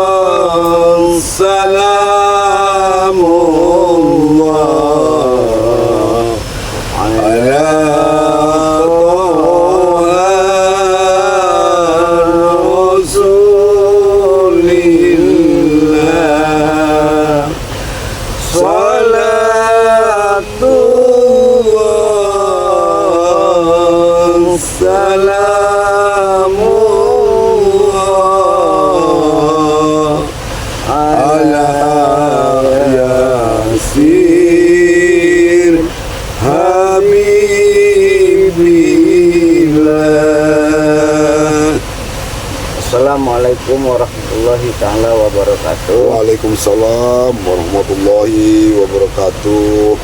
Salatullah salamullah ala Rasulillah. Salatullah salamullah ala Yasir Habibillah. Assalamualaikum warahmatullahi taala wabarakatuh. Waalaikumsalam warahmatullahi wabarakatuh.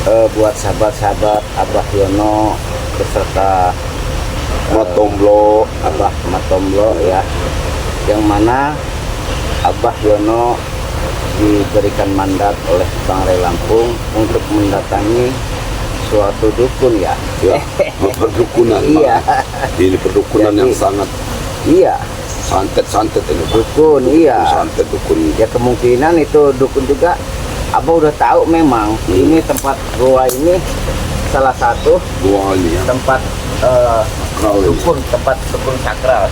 Buat sahabat-sahabat Abah Yono beserta Matomblo, Abah Matomblo ya, yang mana Abah Yono diberikan mandat oleh Bang Ray Lampung untuk mendatangi suatu dukun ya. ya, perdukunan. Iya. Ini perdukunan Jadi, yang sangat Iya, santet ini, Pak. dukun iya. Santet dukun. Ya kemungkinan itu dukun juga. Abah udah tahu memang ini tempat gua ini salah satu Gua ini ya. tempat Sakral ini. tempat dukun sakral.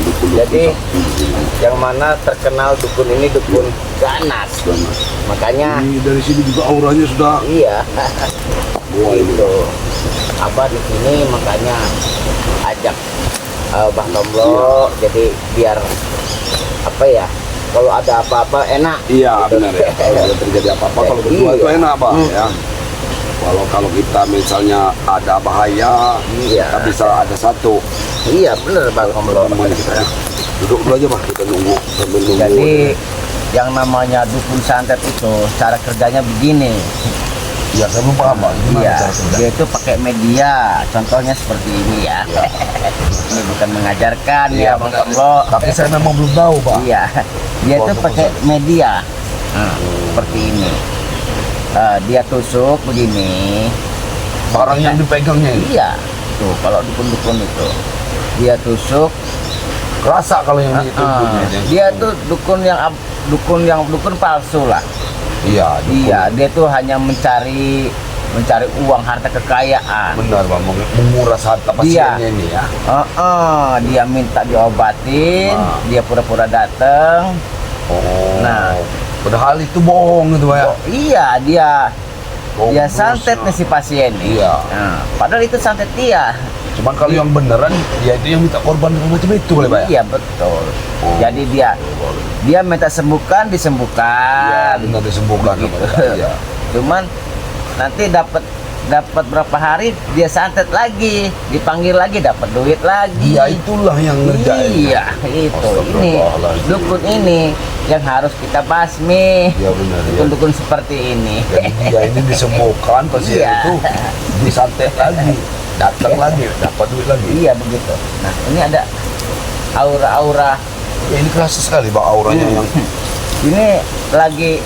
Dukun Jadi sakti. yang mana terkenal dukun ini dukun ganas. Ganas. Makanya Ini dari sini juga auranya sudah iya gua ini. itu Abah di sini makanya ajak Bang Tomblo jadi biar apa ya, kalau ada apa-apa enak. Iya benar ya. Kalau terjadi apa-apa kalau berdua Iya. itu enak, Pak ya. Kalau kita misalnya ada bahaya, Iya. kita bisa ada satu. Iya bener Bang Tomblo. Teman kita ya. Duduk dulu aja, Pak. Kita nunggu sambil nunggu. Jadi yang namanya dukun santet itu cara kerjanya begini. ya saya belum paham, Pak. Gimana Iya, cara kerja? dia itu pakai media. Contohnya seperti ini ya. Ini bukan mengajarkan ya Bang Tomblo. Tapi saya memang belum tahu, Pak. Iya, dia itu Waktu pakai pesat. media. Seperti ini. Dia tusuk begini. Barang yang dipegangnya ini. Iya, tuh kalau dukun-dukun itu dia tusuk. Rasa kalau yang itu. Dia tuh dukun dukun palsu lah. Iya, Iya, dia tuh hanya mencari uang, harta kekayaan. benar, Pak. Menguras harta Iya. pasiennya ini ya. Dia minta diobatin, Nah. dia pura-pura datang. Oh. Nah. Padahal itu bohong gitu, Pak ya. Oh, iya, dia Bohong santet terus, nih si pasien nih. Iya. Nah, padahal itu santet dia. Cuman kalau yang beneran, ya itu yang minta korban macam itu, boleh, Pak ya? Iya betul. Oh. Jadi dia minta sembuhkan, disembuhkan. Iya, benar disembuhkan. Gitu. Iya. Cuman nanti dapat berapa hari dia santet lagi, dipanggil lagi dapat duit lagi. Dia itulah yang ngerjain. Iya, itu ini Astagfirullahaladzim. dukun ini yang harus kita basmi. Iya benar ya. Dukun-dukun seperti ini. Jadi dia ini disembuhkan, pasien Iya. itu disantet lagi, datang lagi, dapat duit lagi. Iya begitu. Nah ini ada aura-aura. Ya, ini kerasa sekali, Pak, auranya yang Ini lagi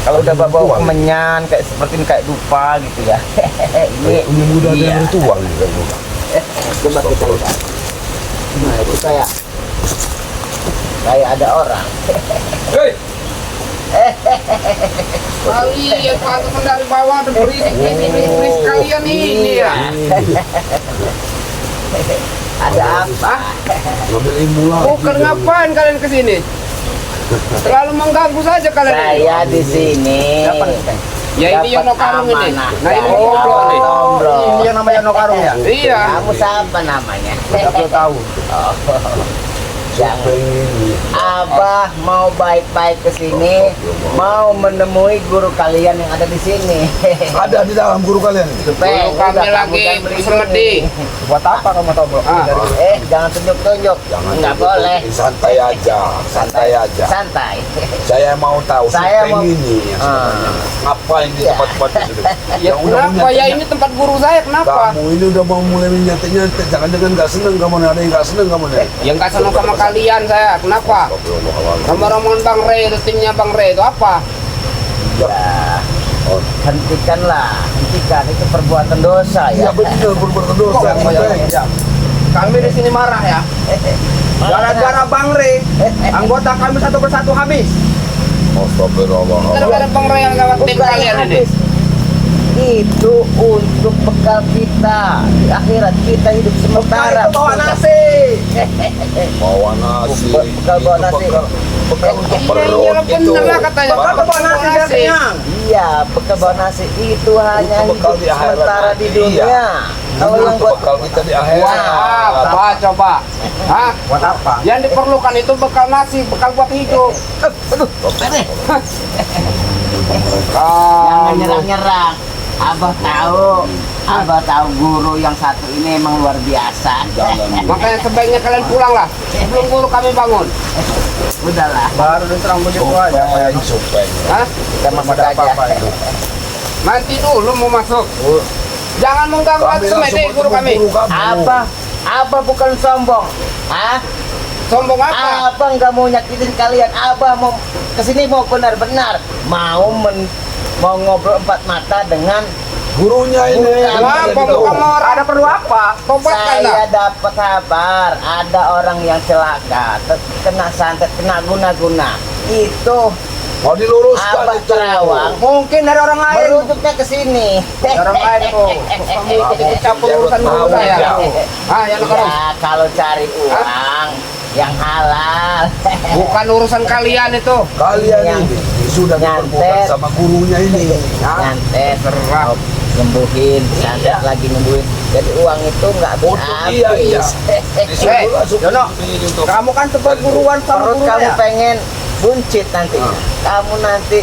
kalau udah Ritual. bawa kemenyan kayak seperti ini, kayak dupa gitu ya. ini mudah ada iya. yang ritual ini kan. Coba kita lihat. Nah itu kayak ada orang. Hei, Kalian pantesan dari bawah dan berisik kalian ini ya. Ada apa? ngambil ilmu lagi. Bukan ngapain kalian kesini? Terlalu mengganggu saja kalian. Saya di sini. Ya ini Yono Karung ini. amanah. Nah ini Oh, Koplo nih. Tomblo. Ini yang namanya Yono Karung ya? Iya. Kamu siapa namanya? Aku tahu. Jangan. Ini. Abah mau baik-baik ke sini, mau menemui guru kalian yang ada di sini. Ada di dalam guru kalian ini. Supaya Guru kami udah kamu lagi jangan beli semedi. ini. Buat apa kamu tahu, Bro? Jangan tunjuk-tunjuk. Nggak boleh. Santai aja, santai aja. Santai. Saya mau tahu Saya mau- ini yang sebenarnya. Ngapain di Iya. tempat-tempat itu? Ya kenapa ya ini tempat guru saya kenapa? Kamu ini udah mau mulai nyantet-nyantet, jangan-jangan nggak seneng kamu nih, ada yang nggak seneng kamu nih. Yang nggak senang sama kalian saya kenapa? Rombongan Bang Ray itu timnya Bang Ray itu apa? Ya, hentikanlah. Hentikan itu perbuatan dosa Iya ya. benar, berbuat dosa. Kok, Baik. Kami di sini marah ya. Gara-gara Bang Re, anggota kami satu persatu habis. Astagfirullah. Gara-gara Bang Re yang lewat tim Bukan kalian ini. habis. Itu untuk bekal kita di akhirat, kita hidup sementara. Itu bawa nasi. Bawa nasi. Bekal bawa nasi. Bekal untuk Iya, perut iya, itu. bener lah katanya. Bekal bawa nasi biar kenyang. Iya, bekal bawa nasi itu hanya Itu bekal hidup di akhirat sementara di nanti, dunia. iya. Kalau yang Itu buat bekal kita di akhirat. Wah, apa coba? Hah? buat apa? Yang diperlukan itu bekal nasi, bekal buat hidup. Aduh, Jangan nyerang-nyerang. Abah tahu guru yang satu ini emang luar biasa. Makanya sebaiknya kalian pulang lah sebelum guru kami bangun. Udahlah, Baru diserang begitu aja. Supeng. Hah? kita masuk aja. Nanti dulu mau masuk. Jangan mengganggu Kami semedi langsung guru kami. bertemu guru kamu. Abah bukan sombong. Hah? Sombong apa? Abah nggak mau nyakitin kalian. Abah mau kesini mau benar-benar mau ngobrol empat mata dengan Gurunya ini. Kenapa kamu ada perlu apa? Tobatkan saya. lah. Dapat kabar ada orang yang celaka, kena santet, kena guna-guna. Itu Mau diluruskan Abah itu. Terawang Mungkin dari orang lain. merujuknya ke sini. Dari orang lain tuh. Kamu ikut campur urusan guru saya. Ah, yang sekarang. Ya, kalau cari uang yang halal. Bukan urusan kalian itu. Kalian Yang ini sudah nyantet. diperbudak sama gurunya ini. Nyantet, Serah. nyembuhin, santet lagi nyembuhin. Jadi uang itu nggak Oh, iya, iya. habis. Disuruh langsung Jono, ini untuk- kamu kan sempat guruan sama Perut guru kamu ya. pengen buncit nanti. Kamu nanti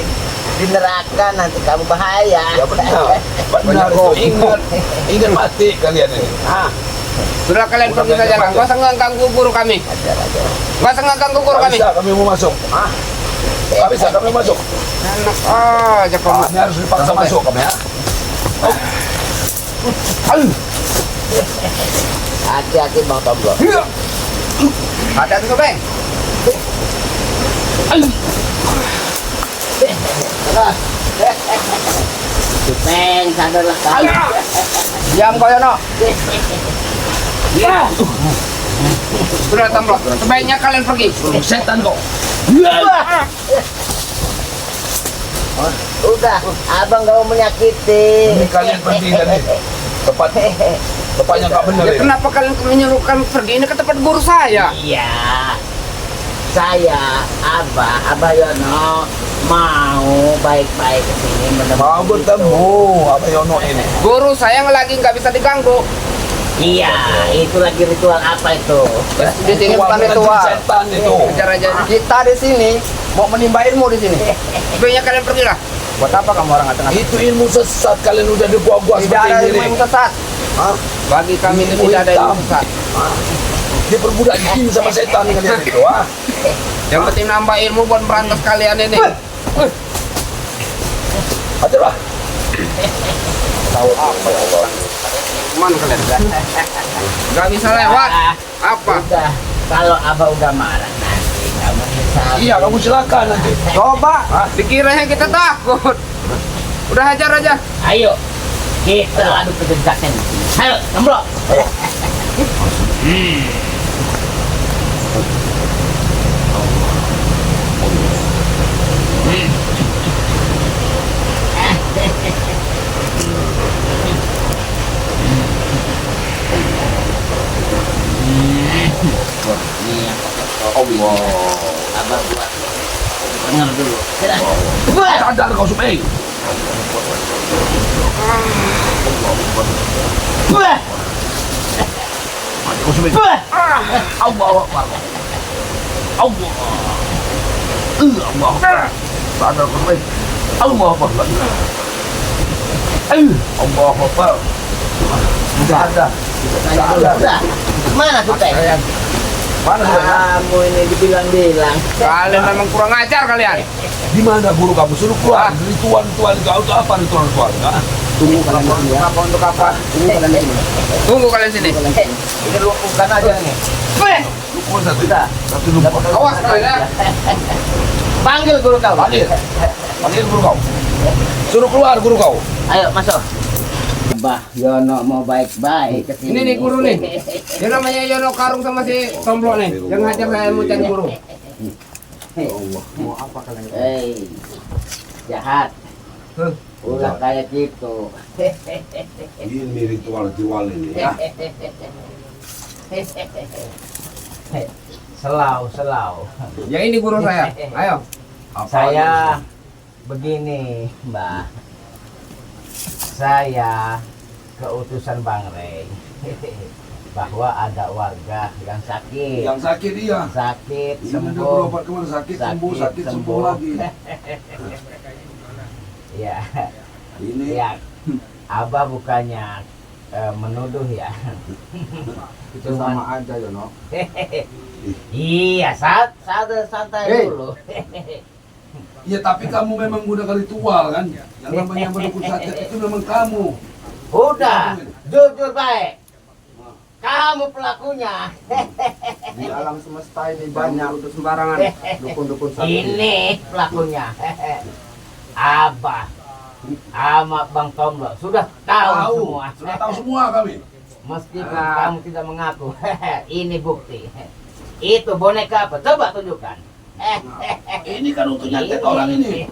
di neraka, nanti kamu bahaya. Ya benar. Benar itu. Ingat mati kalian ini. Sudah kalian pergi saja lah. Gak usah ngeganggu guru kami. Ajar aja. Gak usah ngeganggu guru Gak kami. bisa kami mau masuk. Gak bisa kami masuk. Enak aja kamu. Kami harus dipaksa masuk kami ya. Hati-hati Bang Tomblo. Ada tuh Bang. Cupeng, sadarlah kau. Diam kau Yono. Sudah Tomblo. Sebaiknya kalian pergi. Setan kok. Udah, abang gak mau menyakiti. Ini kalian pergi tadi. Tepatnya nggak benar Ya, ini. kenapa kalian menyuruh kami pergi? Ini ke tempat guru saya. Iya. Saya, Abah Yono mau baik-baik ke sini Mau bertemu apa Yono ini. Guru saya yang lagi nggak bisa diganggu. Iya, itu lagi ritual apa itu? Di sini bukan ritual. Setan itu. Kejar aja. Kita di sini mau menimba ilmu di sini. Sebaiknya kalian pergilah. Buat apa kamu orang tengah? Itu ilmu sesat kalian udah dibuang-buang Tidak ada seperti ilmu ini. yang sesat. Hah? Bagi kami itu Ilmu tidak ada ilmu hitam. sesat. Diperbudak jin sama setan kalian itu. Yang penting nambah ilmu buat merantas kalian ini. Ajarlah. Tahu apa ya Allah. Mana kalian? Gak bisa lewat. Apa? Udah, kalau Abah udah marah nanti kamu bisa. Iya, kamu silakan nanti. Coba. Dikiranya kita takut. Udah hajar aja. Ayo, kita adu kejejakan. Ayo, Tomblo. Ini yang Allah. Abah buat. Dengar dulu. Sadar kau Supeng. Mati kau Supeng. Allah Akbar. Allah. Allah Akbar. Sadar kau Supeng. Allah Akbar. Allah Akbar. Sudah ada. Sudah ada. Udah. Mana tuh Teh? Mana Supeng? Kamu ini dibilang-bilang. Kalian memang kurang ajar kalian. Di mana guru kamu? Suruh keluar. Ritual-ritual itu apa ritual-ritual? Tunggu kalian di sini. Apa untuk apa? Tunggu kalian di sini. Tunggu kalian sini. Ini lupakan aja nih. Lupa satu. Satu lupa. Awas kalian ya. Panggil guru kau. Panggil. Panggil guru kau. Suruh keluar guru kau. Ayo masuk. Abah Yono mau baik-baik ke sini. Ini nih guru nih. Yang namanya Yono Karung sama si Tomblo nih. Yang ngajar saya mau cari guru. Allah, mau apa kalian? Jahat. Ulah kayak gitu. Ini ritual-ritual ini ya. Selau. Ya ini guru saya. Ayo. Saya begini, Mbak. Saya keutusan Bang Rey bahwa ada warga yang sakit. Yang sakit iya. Sakit Ini udah sembuh. berobat kemana sakit sembuh lagi. Ya, Ini ya. Abah bukannya menuduh ya. Itu sama aja Yono. Iya, santai dulu. ya tapi kamu memang menggunakan ritual kan? Yang namanya berdukun santet itu memang kamu. Udah, jujur baik. Kamu pelakunya. Di alam semesta ini banyak untuk sembarangan dukun-dukun sakit. Ini pelakunya. Abah sama Bang Tomblo sudah tahu semua. Sudah tahu semua kami. Meskipun kamu tidak mengaku. Ini bukti. Itu boneka apa? Coba tunjukkan. Ini kan untuk nyantet orang ini.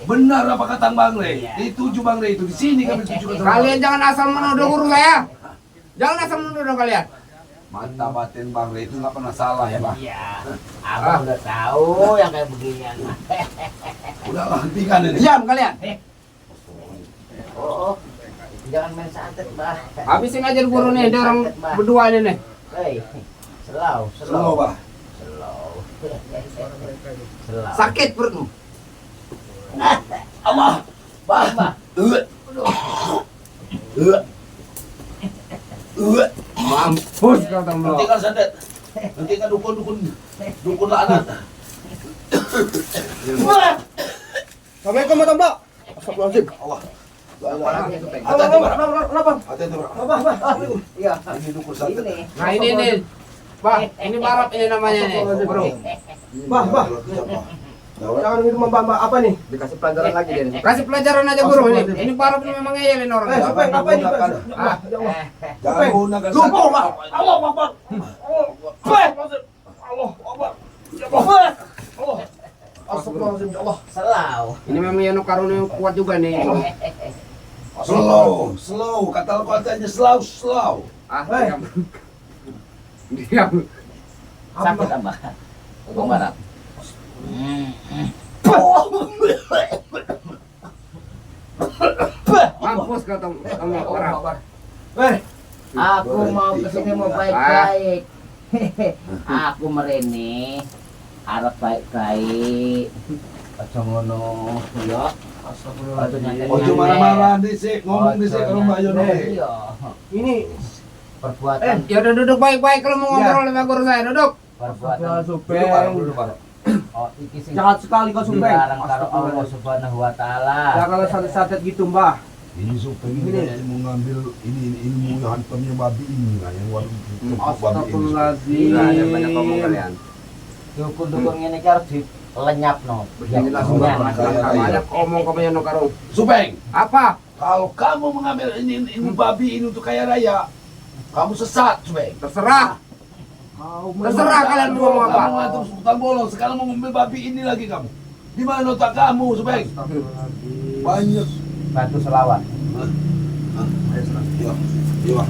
Benar apa kata Bang Rey? Iya. Dituju Bang Rey itu di sini kami tujukan sama. Kalian jangan asal menuduh guru saya. Jangan asal menuduh kalian. Mata batin Bang Rey itu nggak pernah salah ya Bang. Iya. Abah udah tahu yang kayak beginian. Udahlah hentikan ini. Diam kalian. Oh, jangan main santet, Bah. Habisin aja guru nih, dia orang berdua ini nih. Hei, selau. Slow Bah. Selau. Sakit perutmu. Allah. Bah. Mampus kau Tomblo. Hentikan santet. Hentikan dukun laknat. Assalamualaikum Tomblo. Astagfirullahaladzim. Allah. Hati-hati Bang. Hati-hati Bang. Iya. Ini dukun santet. Ini. Nah ini nih. Bah, ini barap ini namanya nih, bro. Bah. Jangan minum mbak apa nih? Dikasih pelajaran lagi dia nih. Kasih pelajaran aja guru ini. Ini barap ini memang ngeyelin orang. Supaya apa ini? Ah, Jangan gunakan Lupa santet. Bang. Allah Akbar. Allah Akbar. Allah. Astagfirullahaladzim ya Allah. Selau. ini memang Yono Karung yang kuat juga nih. Slow. Kata-katanya slow. Ah, diam. Diam. Sakit Abah. Bang Barat. Mampus kau Tomblo barap. Aku mau kesini mau baik-baik. Aku merene harap baik-baik. Aja ngono, ya. Ojo marah-marah dhisik, ngomong dhisik kalau Mbak Yono. Iya. Ini Perbuatan Ya udah duduk baik-baik kalau mau ngobrol sama guru saya, duduk. perbuatan Supeng. oh iki sing Jahat sekali kau Supeng. dilarang karo Allah Subhanahu wa taala. Jangan santet-santet gitu mbah. Ini supaya ini mau ngambil ini ilmu yang hantamnya babi ini lah yang warung babi ini. Astagfirullahaladzim. Nah, ada banyak ngomong kalian. Dukun-dukun ngene iki harus dilenyapno. Beginilah Ya, sumber Mas. masalah. Banyak ngomong kamu Yono Karung. Supeng, Apa? kalau kamu mengambil ini ilmu babi ini untuk kaya raya, kamu sesat, Supeng. Terserah. Terserah kalian mau ngomong apa. Kamu ngatur sultan bolong, sekarang mau mengambil babi ini lagi kamu. Di mana otak kamu, Supeng? Banyak. Bantu selawat. Iya.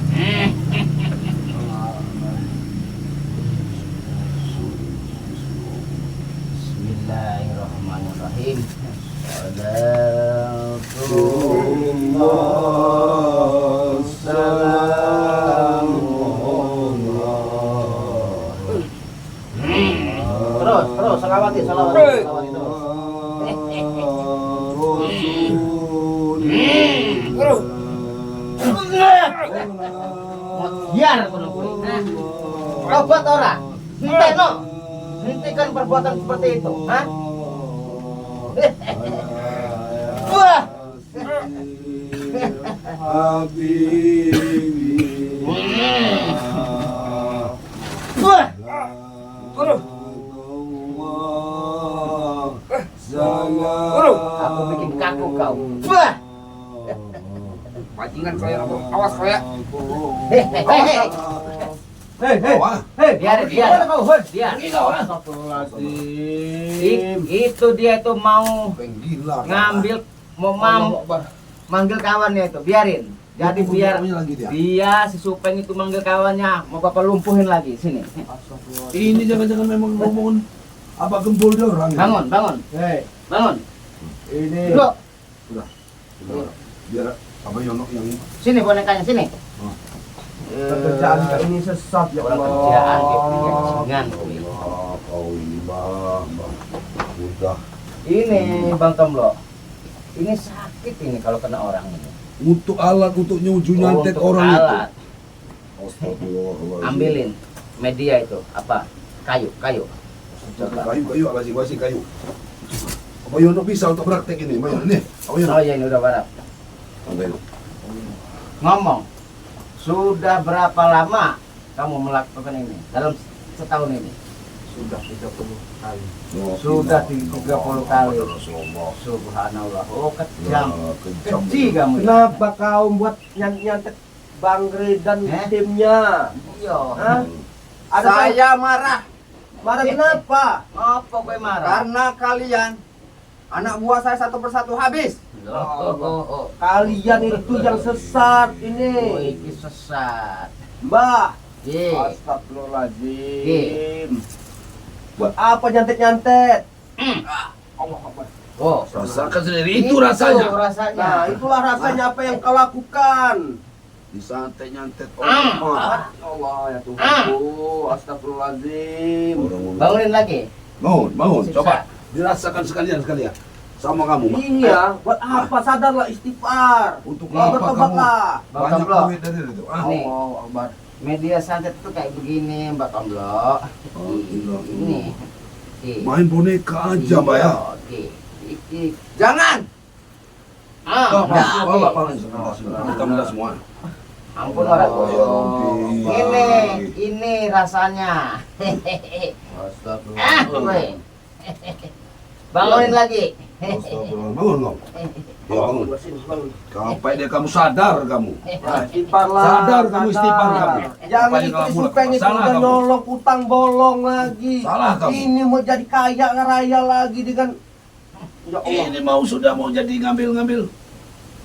Bismillahirrahmanirrahim. Terus selawati terus. Guru. Biar kono kuwi. Tobat ora? Henteno. Hentikan perbuatan seperti itu, hah? Wah. Wah. Guru. Aku bikin kaku kau. Wah. Bajingan bajingan kau ya. Awas kau ya. Hei, Wah, Biarin, gimana kau? Hei, Biar. Astagfirullahaladzim. Itu dia itu mau penggila. ngambil, mau manggil kawannya itu. Biarin. Jadi biar lagi dia. dia si Supeng itu manggil kawannya, mau bapak lumpuhin lagi sini. Ini jangan-jangan memang ngomongin apa gembul dia orang. Bangun, bangun, Hei, bangun. ini. Duduk. Biar apa Yono yang Sini bonekanya sini. Pekerjaan ini sesat ya Orang Allah. kerjaan dengan kau ini bang. Udah. ini Bang Tomlo. Ini sakit ini kalau kena orang ini. Untuk alat untuk nyuju nyantet Untuk orang alat. itu. Astagfirullahaladzim. Ambilin media itu apa? Kayu. Kayu apa sih? Masih kayu. Apa Yono bisa untuk praktek ini? Mayan nih. Apa Yono? Oh ya ini udah barap. Ambil. Ngomong. Sudah berapa lama kamu melakukan ini? Dalam setahun ini? Sudah 30 kali. Sudah 30 kali. Rasulullah. Subhanallah. Oh kejam. Kejam. Keji kamu. ya? Kenapa kau buat nyantet Bang Re dan timnya? Iya. Hah? Ada Saya marah marah kenapa? Apa gue marah? karena kalian anak buah saya satu persatu habis. Oh. Kalian itu yang sesat Oh, ini. ini sesat. Mbah. Ye. Astagfirullahaladzim. Buat apa nyantet-nyantet? Allah Akbar. Oh. Rasakan sendiri itu rasanya. Nah, itulah rasanya apa yang kau lakukan. Disantet nyantet Ah. orang. Allah ya Tuhanku. Astagfirullahaladzim. Bangunin lagi. Bangun, Siksa. coba dirasakan sekalian sama kamu. Mak. Iya, buat apa sadarlah istighfar. Untuk Kau apa kamu bertobatlah. Bang banyak Tomlo. duit dari itu? Ah, Nih. Allah Akbar. Media santet itu kayak begini, Mbak Tomlo. Ini. main boneka aja, Mbak ya. Oke. Jangan. Kita semua. Ampun orang. Ya Rabbi. Ini rasanya. Gue. Bangunin lagi. Astagfirullah. Bangun kamu. Ya bangun. Kapai deh kamu sadar kamu. Istighfarlah. Sadar kamu istighfar kamu. Jangan Apanya ikuti kamu Supeng itu salah udah kamu. nyolong utang bolong lagi. Salah kamu. Ini mau jadi kaya raya lagi dengan ya Allah. Ini sudah mau jadi ngambil.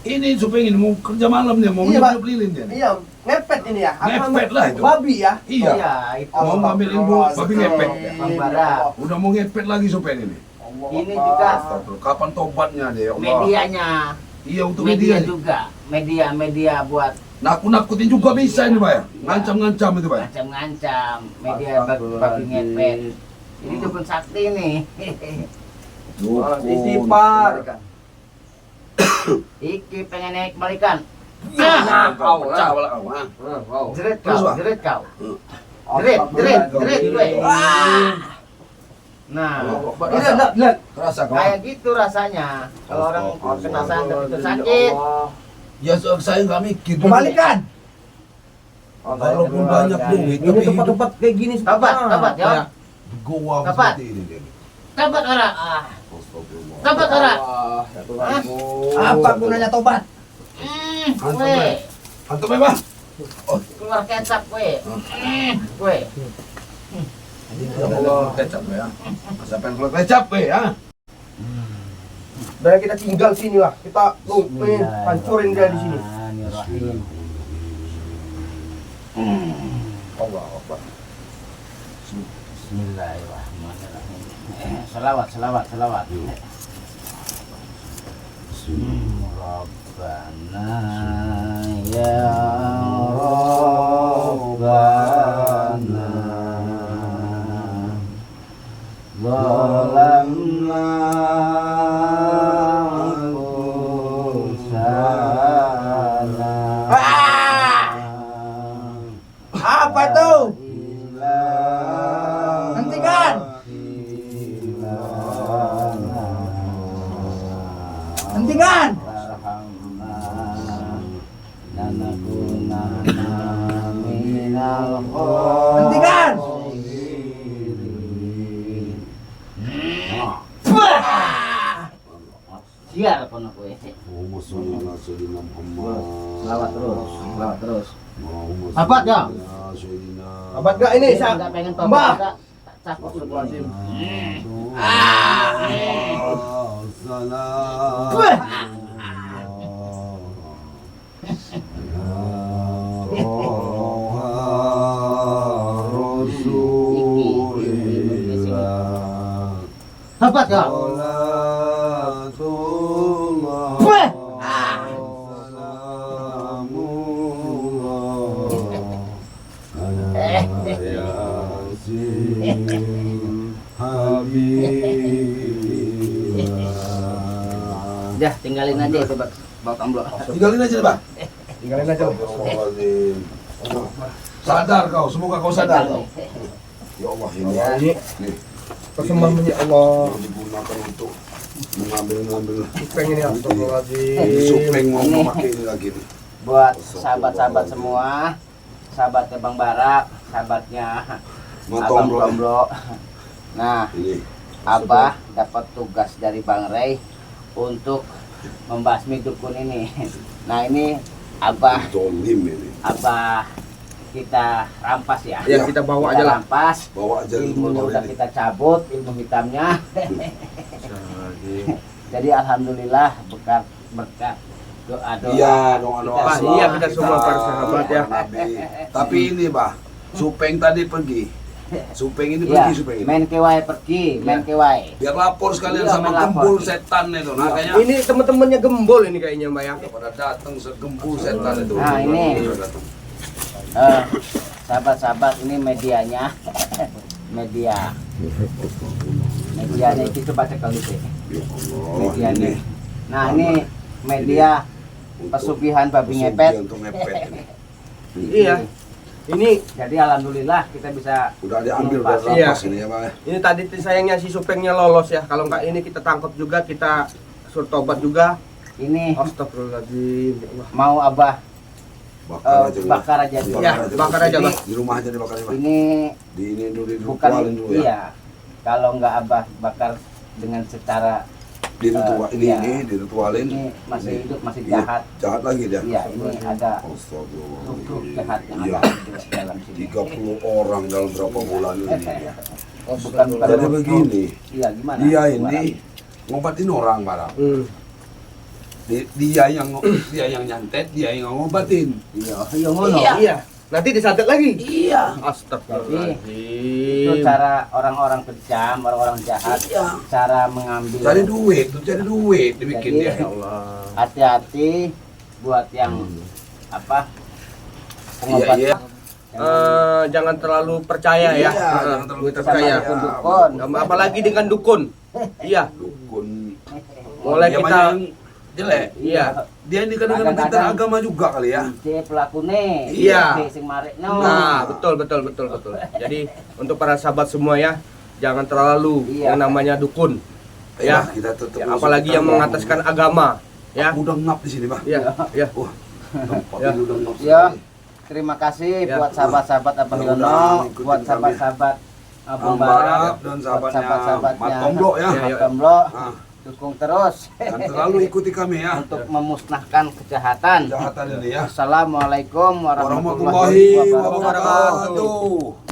Ini Supeng ini mau kerja malam dia, mau Iya, Pak. nyup lilin dia. Iya, ngepet ini ya. Apa Ngepet namanya? lah itu. Babi ya. Iya. Itu. Mau ngambil ilmu babi ngepet. Bang Bara. Udah mau ngepet lagi Supeng ini. Ini juga Astagfirullah. Kapan tobatnya dia? Ya Allah. medianya. Iya untuk Media media. juga. Media buat Nakut-nakutin juga bisa ini Pak ya. Ngancam-ngancam itu Pak ya. ngancam-ngancam. Media babi ngepet. Ini dukun sakti nih. Istighfar. Iki pengen naik balikan. Nah, kau pecah pala kau. Ah. Jerit Terus, kau, Pak? jerit kau. Jerit gue. Nah, Lihat. Terasa kau. kayak gitu rasanya. Kalau orang kena santet itu sakit. Ya saya nggak mikir. Kembalikan. Walaupun banyak duit Ini tapi hidup tempat-tempat kayak gini Tobat, ya. di goa Kapan? seperti ini dia. Tobat ora. Astagfirullah. Tobat ora. Apa gunanya tobat? Gue Antum ya, Bang? keluar kecap gue. Gue. Ya Allah, kecap ya. Masa pengen keluar kecap ya. Dan kita tinggal sini lah. Kita hancurin dia di sini. Bismillahirrahmanirrahim. Allah Akbar. Bismillahirrahmanirrahim. Selawat. Rabbana ya Rabbana zalamna anfusana. Apa itu? Hentikan. Hentikan. Hentikan. Siar kono kowe. Allahumma sholli ala sayyidina Muhammad. Lawat terus. Sahabat ya? Abad gak ini? Enggak pengen tobat. Mbah. Cakep sebuah. Sahabat ya? Udah tinggalin aja itu Bang Tamlo. Tinggalin aja, Pak. Tinggalin aja. Sadar kau, semoga kau sadar kau. Ya Allah Ya. ini Persembahan ya Allah. digunakan untuk mengambil Pengen ya astagfirullahaladzim. supeng mau Ini. memakai ini lagi nih. Buat sahabat-sahabat semua, sahabatnya Bang Barak, sahabatnya Abang Tomlo. Tomlo. Nah, Ini Abah dapat tugas dari Bang Rey untuk membasmi dukun ini. Nah, ini Abah zolim ini. kita rampas ya. Ya kita bawa aja lah. Rampas. Bawa aja Ilmunya motor udah ini. kita cabut, ilmu hitamnya. Jadi alhamdulillah berkat doa-doa. Iya, doa-doa. Pak, semua, iya kita semua para sahabat ya. Nabi. Tapi ini, Bah, supeng tadi pergi. Supeng ini Iya, pergi, supeng ini. main kewai pergi, main kewai. Biar lapor sekalian Iya, sama main lapor. gembul setan itu. Nah, kayaknya Ini teman-temannya gembol ini kayaknya Mbak ya. pada datang segembul setan itu. Nah, ini. Datang. Sahabat-sahabat ini medianya. Medianya itu coba cek kali sih. Ya Allah, Medianya. ini Nah, ini media untuk pesugihan babi pesugihan ngepet. untuk ngepet ini. Iya. Ini Jadi alhamdulillah kita bisa Udah diambil menumpas. dari Iya. lapas ini ya, Pak. ini tadi sayangnya si supengnya lolos ya. Kalau nggak ini kita tangkap juga, kita suruh tobat juga. Ini Astagfirullahaladzim. Ya Allah. mau Abah Bakar aja. bakar aja dulu. Ya, bakar aja, Bang. Di rumah aja dibakar, Pak. Ini Di ini dulu, bukan diritualin dulu ya. iya. Kalau nggak Abah bakar dengan secara iya. Diritualin. ini masih hidup, masih Iya, jahat. jahat lagi dia. Iya, ini ada struktur jahat yang Iya. ada di dalam sini. 30 orang dalam berapa bulan ini. Bukan Jadi begini, Iya, gimana? dia Gimana? ini ngobatin orang, Barang. Dia yang nyantet, dia yang ngobatin. Iya, iya ngono. Iya. Nanti disantet lagi. Iya. Astagfirullahaladzim. Itu cara orang-orang kejam, orang-orang jahat, Iya. cara mengambil. Cari duit, dibikin Jadi, dia. Ya Allah. Hati-hati buat yang apa? Pengobat. Iya. Jangan terlalu percaya ya. Iya, jangan terlalu Kita percaya. Sama dukun. Apalagi dengan dukun. Iya. Dukun. Mulai Dia kita banyak yang jelek. iya. Dia ini kadang-kadang pintar Kadang-kadang agama juga kali ya. Si pelakune, Iya. si sing marekno. Nah, betul. Jadi untuk para sahabat semua ya, jangan terlalu Iya. yang namanya dukun. Ya, Ya. kita tetap Ya, apalagi yang mengataskan agama, ya. Udah ngap di sini, Pak. Iya, ya. Wah, tempat Ya. ini udah ngap. Ya, terima kasih Ya. buat sahabat-sahabat Abang Mudah-mudahan Yono, ikutin buat kami. sahabat-sahabat Abang Abang Barak, Barak dan buat sahabatnya sahabat-sahabatnya Mat Tomlo ya. Ya, Mat Tomlo, Nah, dukung terus dan selalu ikuti kami ya. untuk memusnahkan kejahatan. Kejahatan ini ya. Assalamualaikum warahmatullahi Warahmatullahi wabarakatuh. wabarakatuh.